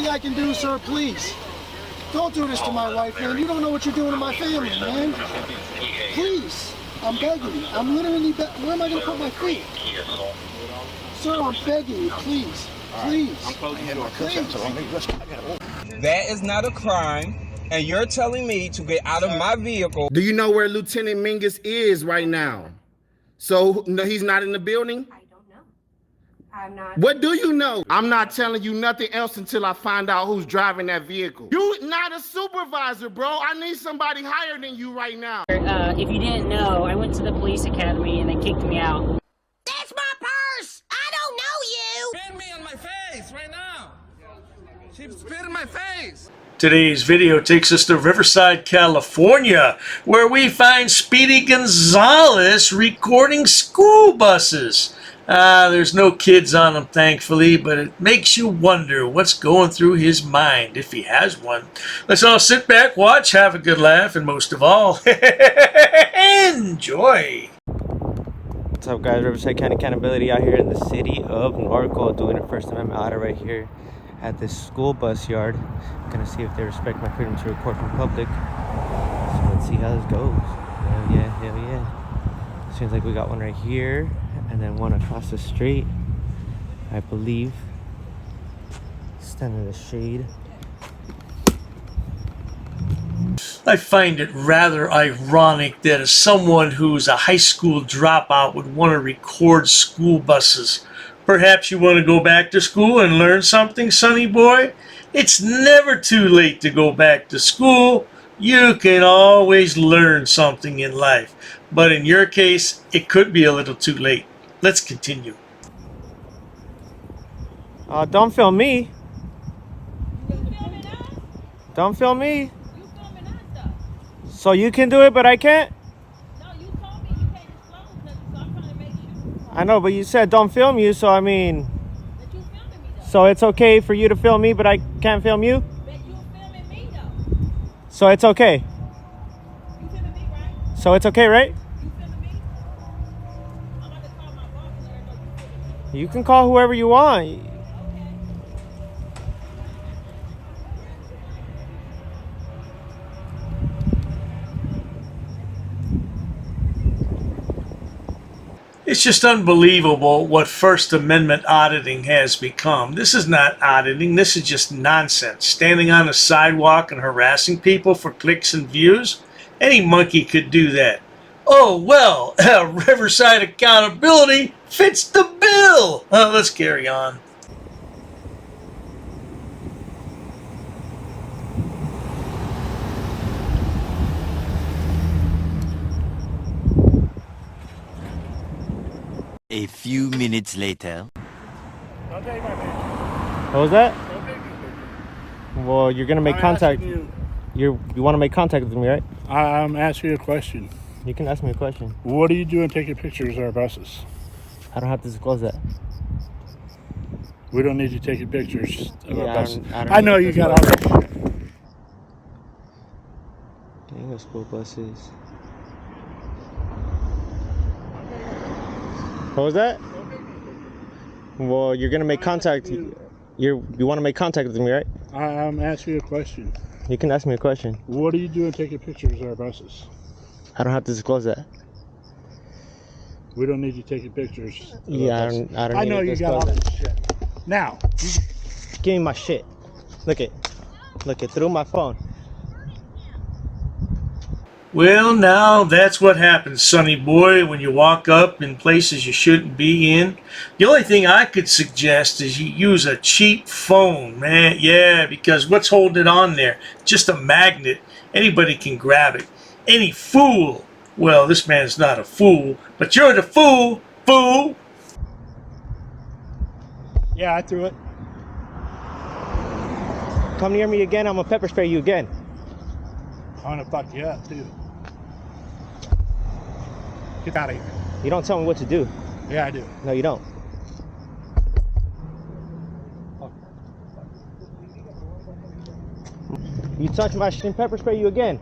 anything I can do, sir, please. Don't do this to my wife, man. You don't know what you're doing to my family, man. Please. I'm begging you. I'm literally where am I going to put my feet? Sir, I'm begging you, please. Please. Please. That is not a crime, and you're telling me to get out of my vehicle. Do you know where Lieutenant Mingus is right now? So no, he's not in the building? I don't know. I'm not. What do you know? I'm not telling you nothing else until I find out who's driving that vehicle. You not a supervisor, bro. I need somebody higher than you right now. If you didn't know, I went to the police academy and they kicked me out. That's my purse! I don't know you! Spit me on my face right now. She spit in my face. Today's video takes us to Riverside, California, where we find Speedy Gonzalez recording school buses. There's no kids on them, thankfully, but it makes you wonder what's going through his mind, if he has one. Let's all sit back, watch, have a good laugh, and most of all, enjoy. What's up, guys? Riverside County Accountability out here in the city of Norco, doing a First Amendment audit right here at this school bus yard. I'm gonna see if they respect my freedom to record from public. So let's see how this goes. Hell yeah, hell yeah. Seems like we got one right here and then one across the street, I believe. Stand in the shade. I find it rather ironic that as someone who's a high school dropout would want to record school buses. Perhaps you want to go back to school and learn something, sonny boy? It's never too late to go back to school. You can always learn something in life. But in your case, it could be a little too late. Let's continue. Don't film me. Don't film me. So you can do it, but I can't? No, you told me you can't disclose nothing, so I'm trying to make sure. I know, but you said don't film you, so I mean... But you filming me, though. So it's okay for you to film me, but I can't film you? But you filming me, though. So it's okay? You filming me, right? So it's okay, right? You filming me? I'm about to call my boss and let her know you filming me. You can call whoever you want. Okay. It's just unbelievable what First Amendment auditing has become. This is not auditing, this is just nonsense. Standing on the sidewalk and harassing people for clicks and views? Any monkey could do that. Oh, well, Riverside accountability fits the bill. Let's carry on. A few minutes later. What was that? Well, you're gonna make contact. You want to make contact with me, right? I'm asking you a question. You can ask me a question. What are you doing taking pictures of our buses? I don't have to disclose that. We don't need you taking pictures of our buses. I know you got all that shit. Dang, those school buses. What was that? Well, you're gonna make contact. You want to make contact with me, right? I'm asking you a question. You can ask me a question. What are you doing taking pictures of our buses? I don't have to disclose that. We don't need you taking pictures. Yeah, I don't. I know you got all that shit. Now, give me my shit. Look it through my phone. Well, now that's what happens, sonny boy, when you walk up in places you shouldn't be in. The only thing I could suggest is you use a cheap phone, man. Yeah, because what's holding it on there? Just a magnet. Anybody can grab it. Any fool. Well, this man's not a fool, but you're the fool, fool. yeah, I threw it. Come near me again, I'm gonna pepper spray you again. I'm gonna fuck you up too. Get out of here. You don't tell me what to do. Yeah, I do. No, you don't. You touch my shit and pepper spray you again.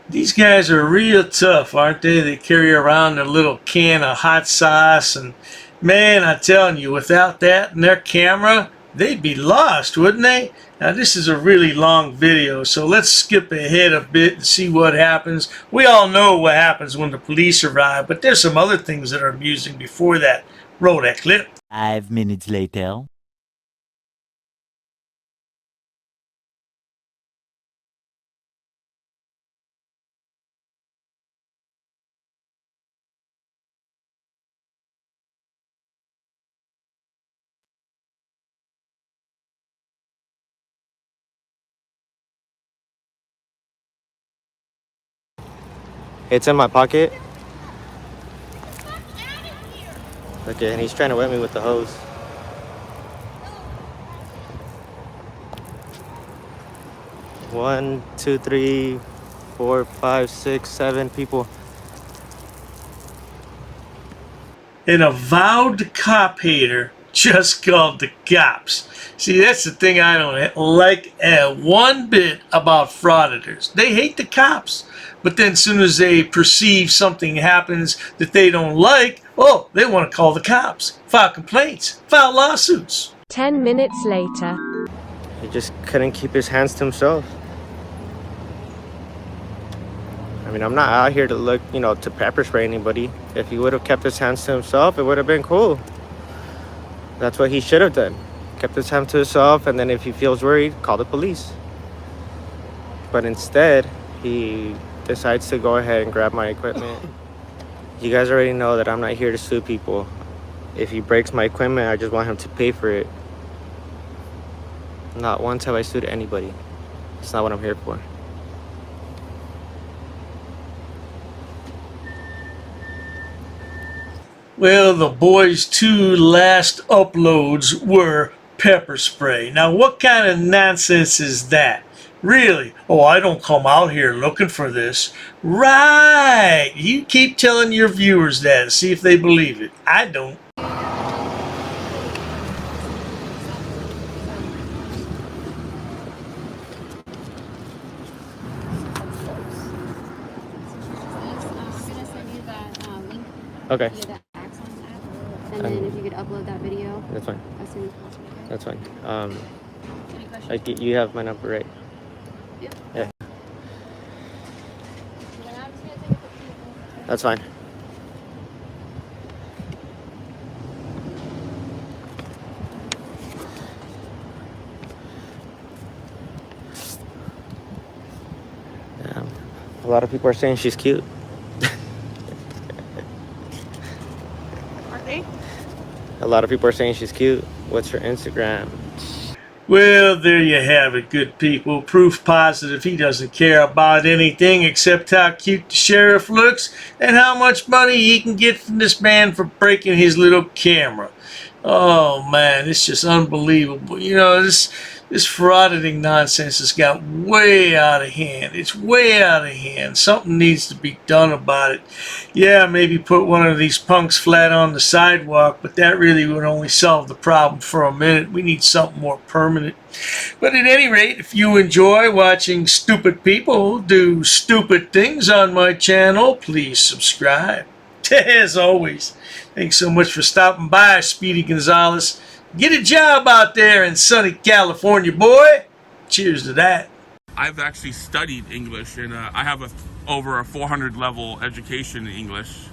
These guys are real tough, aren't they? They carry around a little can of hot sauce, and man, I'm telling you, without that and their camera, they'd be lost, wouldn't they? Now, this is a really long video, so let's skip ahead a bit and see what happens. We all know what happens when the police arrive, but there's some other things that are amusing before that. Roll that clip. 5 minutes later. It's in my pocket. Okay, and he's trying to wet me with the hose. One, two, three, 4, 5, 6, 7 people. An avowed cop hater just called the cops. See, that's the thing I don't like one bit about frauditors. They hate the cops. But then as soon as they perceive something happens that they don't like, oh, they want to call the cops, file complaints, file lawsuits. 10 minutes later. He just couldn't keep his hands to himself. I mean, I'm not out here to look, you know, to pepper spray anybody. If he would have kept his hands to himself, it would have been cool. That's what he should have done. Kept his hand to himself, and then if he feels worried, call the police. But instead, he decides to go ahead and grab my equipment. You guys already know that I'm not here to sue people. If he breaks my equipment, I just want him to pay for it. Not once have I sued anybody. It's not what I'm here for. Well, the boys' 2 last uploads were pepper spray. Now, what kind of nonsense is that? Really? Oh, I don't come out here looking for this. Right. You keep telling your viewers that and see if they believe it. I don't. Okay. And then if you could upload that video. That's fine. As soon as possible. That's fine. Any questions? You have my number, right? Yep. Yeah. That's fine. Yeah. A lot of people are saying she's cute. A lot of people are saying she's cute. What's her Instagram? Well, there you have it, good people. Proof positive he doesn't care about anything except how cute the sheriff looks and how much money he can get from this man for breaking his little camera. Oh, man, it's just unbelievable. You know, this frauditing nonsense has got way out of hand. It's way out of hand. Something needs to be done about it. Yeah, maybe put one of these punks flat on the sidewalk, but that really would only solve the problem for a minute. We need something more permanent. But at any rate, if you enjoy watching stupid people do stupid things on my channel, please subscribe. As always, thanks so much for stopping by, Speedy Gonzalez. Get a job out there in sunny California, boy. Cheers to that. I've actually studied English, and I have over a 400 level education in English.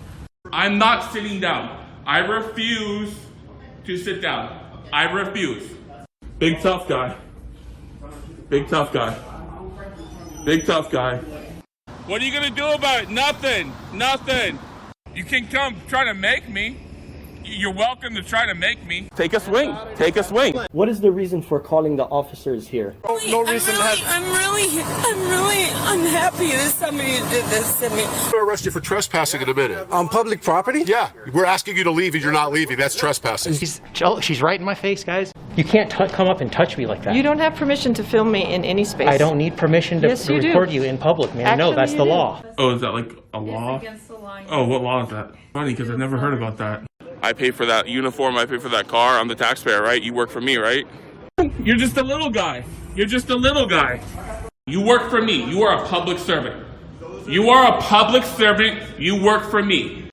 I'm not sitting down. I refuse to sit down. I refuse. Big tough guy. Big tough guy. Big tough guy. What are you gonna do about it? Nothing. Nothing. You can come try to make me. You're welcome to try to make me. Take a swing. Take a swing. What is the reason for calling the officers here? No reason. I'm really unhappy that somebody did this to me. I'm gonna arrest you for trespassing in a minute. On public property? Yeah, we're asking you to leave and you're not leaving. That's trespassing. She's right in my face, guys. You can't come up and touch me like that. You don't have permission to film me in any space. I don't need permission to Yes, you record do. you in public, man. Actually, No, that's you the do. law. Oh, is that like a law? It's against the law. Oh, what law is that? Funny, because I've never heard about that. I pay for that uniform, I pay for that car, I'm the taxpayer, right? You work for me, right? You're just a little guy. You're just a little guy. You work for me. You are a public servant. You are a public servant. You work for me.